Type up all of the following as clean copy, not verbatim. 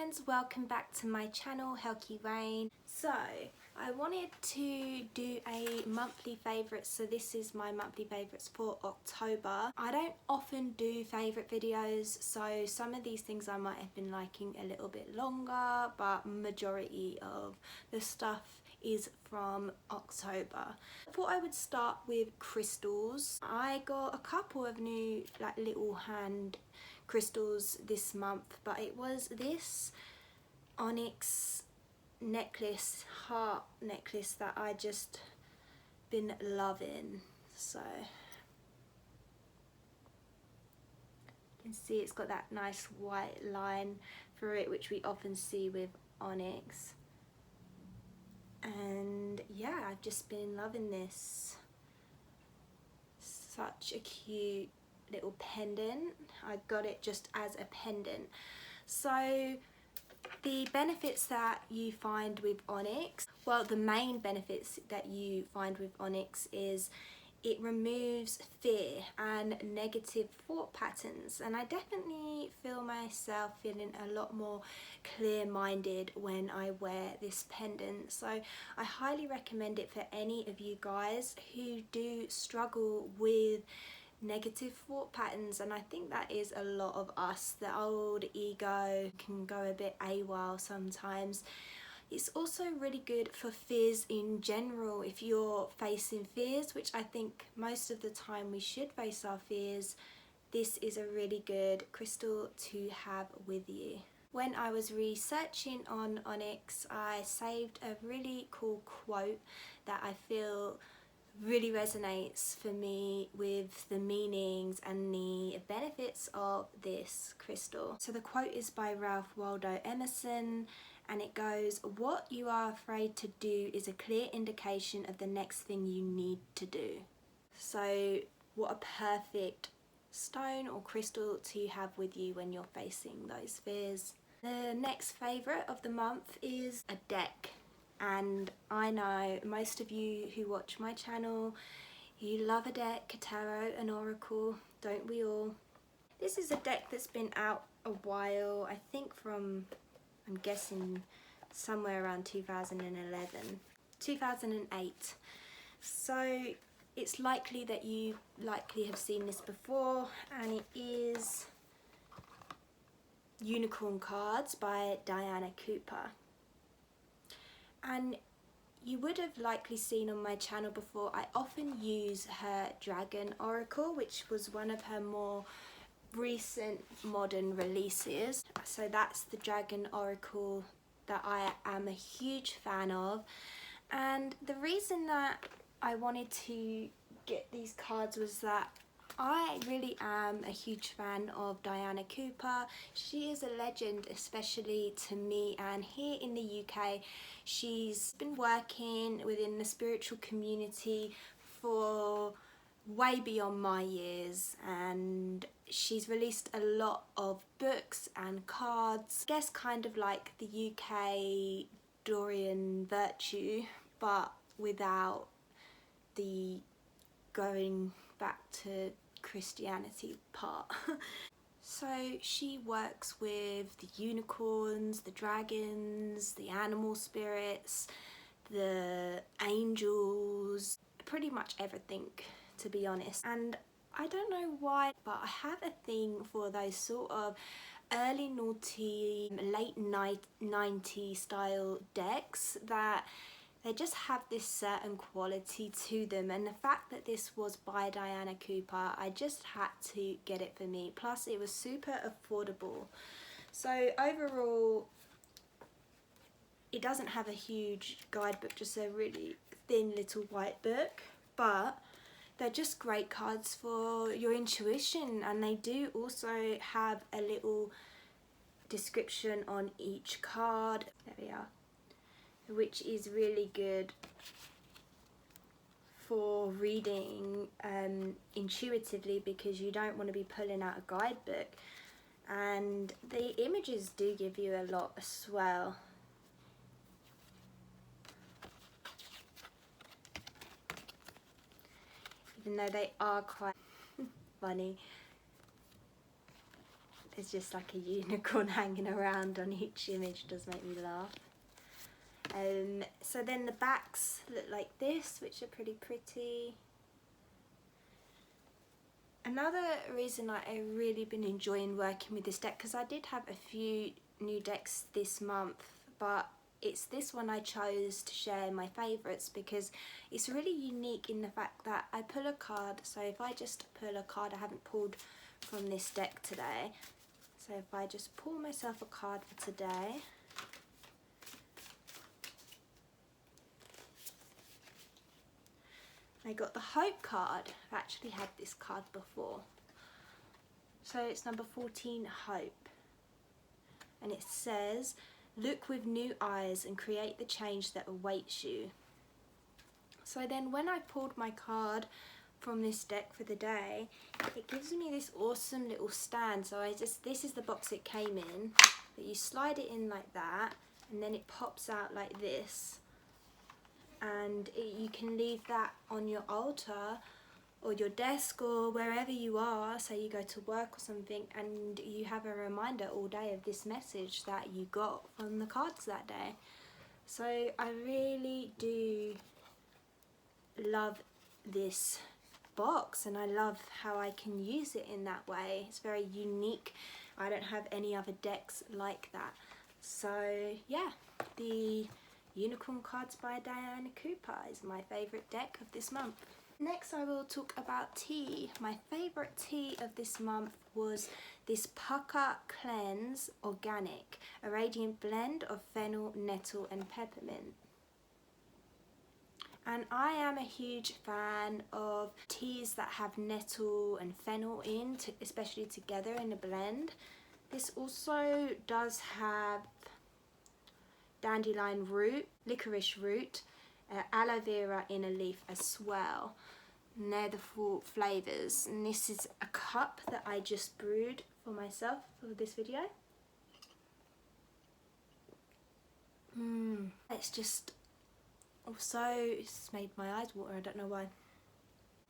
friends, welcome back to my channel, Helki. So I wanted to do a monthly favourites, so this is my monthly favourites for October. I don't often do favourite videos, so some of these things I might have been liking a little bit longer, but majority of the stuff is from October. I thought I would start with crystals. I got a couple of new little hand crystals this month, but it was this onyx necklace, heart necklace, that I just been loving. So you can see it's got that nice white line through it, which we often see with onyx. And yeah, I've just been loving this. Such a cute little pendant. I got it just as a pendant. So the benefits that you find with onyx, well, the main benefits that you find with onyx is it removes fear and negative thought patterns, and I definitely feel myself feeling a lot more clear-minded when I wear this pendant. So I highly recommend it for any of you guys who do struggle with negative thought patterns, and I think that is a lot of us. The old ego can go a bit AWOL sometimes. It's also really good for fears in general. If you're facing fears, which I think most of the time we should face our fears, this is a really good crystal to have with you. When I was researching on onyx, I saved a really cool quote that I feel really resonates for me with the meanings and the benefits of this crystal. So the quote is by Ralph Waldo Emerson, and it goes, "What you are afraid to do is a clear indication of the next thing you need to do." So what a perfect stone or crystal to have with you when you're facing those fears. The next favourite of the month is a deck. And I know most of you who watch my channel, you love a deck, a tarot, an oracle, don't we all? This is a deck that's been out a while, I think from, I'm guessing, somewhere around 2011, 2008. So it's likely that you have seen this before, and it is Unicorn Cards by Diana Cooper. And you would have likely seen on my channel before, I often use her Dragon Oracle, which was one of her more recent modern releases. So that's the Dragon Oracle that I am a huge fan of. And the reason that I wanted to get these cards was that I really am a huge fan of Diana Cooper. She is a legend, especially to me, and here in the UK she's been working within the spiritual community for way beyond my years, and she's released a lot of books and cards. I guess kind of like the UK Dorian Virtue, but without the going back to Christianity part. So she works with the unicorns, the dragons, the animal spirits, the angels, pretty much everything, to be honest. And I don't know why, but I have a thing for those sort of early naughty, late 90s style decks that they just have this certain quality to them, and the fact that this was by Diana Cooper, I just had to get it for me. Plus it was super affordable. So overall, it doesn't have a huge guidebook, just a really thin little white book, but they're just great cards for your intuition, and they do also have a little description on each card. There we are. Which is really good for reading intuitively, because you don't want to be pulling out a guidebook, and the images do give you a lot as well. Even though they are quite funny. There's just like a unicorn hanging around on each image. Does make me laugh. So then the backs look like this, which are pretty pretty. Another reason I've really been enjoying working with this deck, because I did have a few new decks this month, but it's this one I chose to share my favourites because it's really unique in the fact that I pull a card. So if I just pull a card, I haven't pulled from this deck today. So if I just pull myself a card for today, I got the Hope card. I've actually had this card before. So it's number 14, Hope. And it says, look with new eyes and create the change that awaits you. So then when I pulled my card from this deck for the day, it gives me this awesome little stand. So this is the box it came in, that you slide it in like that, and then it pops out like this. And you can leave that on your altar or your desk or wherever you are, say you go to work or something, and you have a reminder all day of this message that you got from the cards that day. So I really do love this box, and I love how I can use it in that way. It's very unique. I don't have any other decks like that. So yeah, the Unicorn Cards by Diana Cooper is my favourite deck of this month. Next I will talk about tea. My favourite tea of this month was this Pucker Cleanse Organic, a radiant blend of fennel, nettle and peppermint. And I am a huge fan of teas that have nettle and fennel in, especially together in a blend. This also does have dandelion root, licorice root, aloe vera in a leaf as well. And they're the full flavours. And this is a cup that I just brewed for myself for this video. It's just also, it's made my eyes water, I don't know why.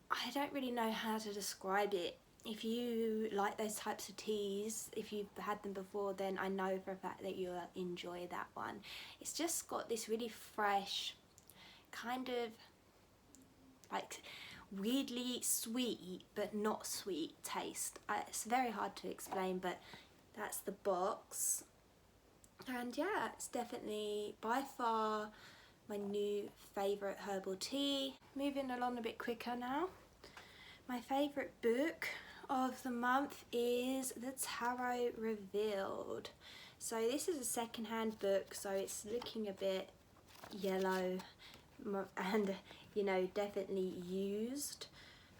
I don't really know how to describe it. If you like those types of teas, if you've had them before, then I know for a fact that you'll enjoy that one. It's just got this really fresh, kind of like weirdly sweet but not sweet taste. It's very hard to explain, but that's the box. And yeah, it's definitely by far my new favourite herbal tea. Moving along a bit quicker now. My favourite book of the month is The Tarot Revealed. So this is a second-hand book, so it's looking a bit yellow and, you know, definitely used,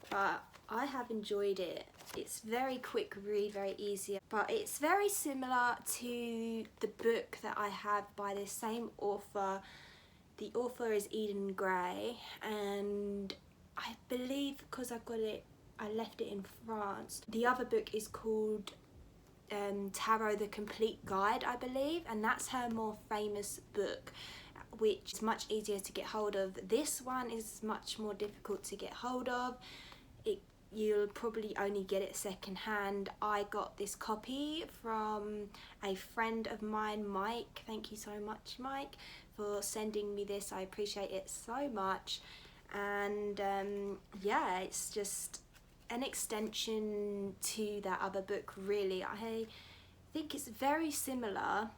but I have enjoyed it. It's very quick read, very easy, but it's very similar to the book that I have by the same author. The author is Eden Gray, and I believe because I left it in France. The other book is called Tarot the Complete Guide, I believe, and that's her more famous book, which is much easier to get hold of. This one is much more difficult to get hold of. You'll probably only get it secondhand. I got this copy from a friend of mine, Mike. Thank you so much, Mike, for sending me this. I appreciate it so much. And yeah, it's just an extension to that other book, really. I think it's very similar,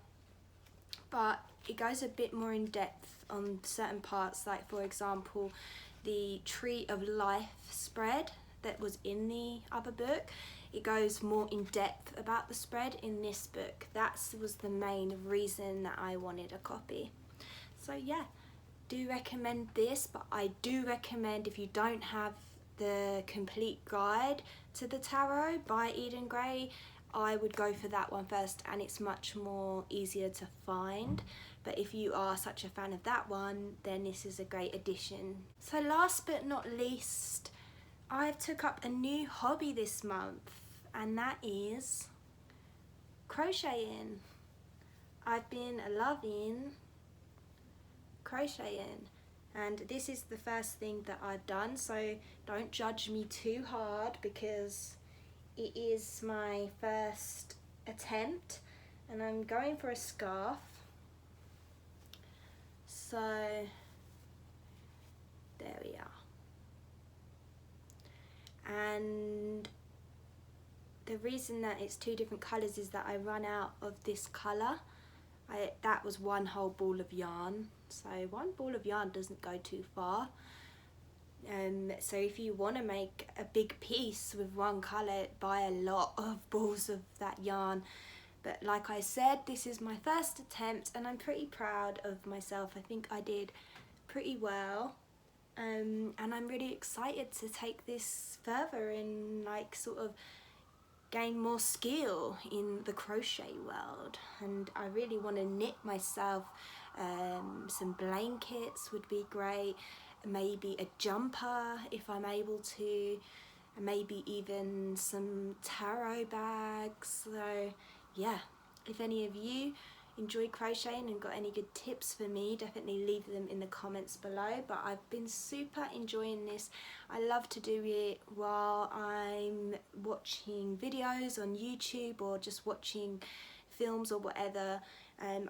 but it goes a bit more in depth on certain parts, like for example the Tree of Life spread that was in the other book. It goes more in depth about the spread in this book. That was the main reason that I wanted a copy. So yeah, do recommend this, but I do recommend, if you don't have the complete guide to the tarot by Eden Gray, I would go for that one first, and it's much more easier to find. But if you are such a fan of that one, then this is a great addition. So last but not least, I've took up a new hobby this month, and that is crocheting. I've been loving crocheting, and this is the first thing that I've done, so don't judge me too hard because it is my first attempt, and I'm going for a scarf. So there we are. And the reason that it's two different colours is that I run out of this colour. That was one whole ball of yarn, so one ball of yarn doesn't go too far. So if you want to make a big piece with one colour, buy a lot of balls of that yarn. But like I said, this is my first attempt and I'm pretty proud of myself. I think I did pretty well. And I'm really excited to take this further and like sort of gain more skill in the crochet world. And I really want to knit myself some blankets would be great, maybe a jumper if I'm able to, and maybe even some taro bags. So yeah, if any of you enjoy crocheting and got any good tips for me, definitely leave them in the comments below. But I've been super enjoying this. I love to do it while I'm watching videos on YouTube or just watching films or whatever.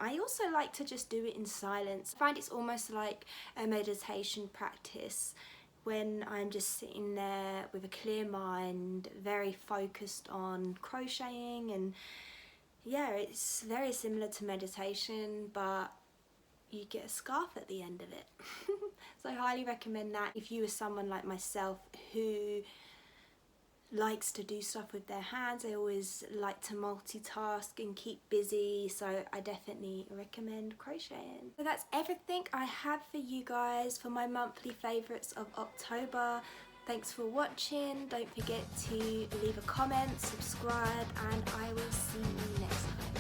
I also like to just do it in silence. I find it's almost like a meditation practice when I'm just sitting there with a clear mind, very focused on crocheting. And yeah, it's very similar to meditation, but you get a scarf at the end of it. So I highly recommend that if you are someone like myself who likes to do stuff with their hands. I always like to multitask and keep busy, so I definitely recommend crocheting. So that's everything I have for you guys for my monthly favourites of October. Thanks for watching. Don't forget to leave a comment, subscribe, and I will see you next time.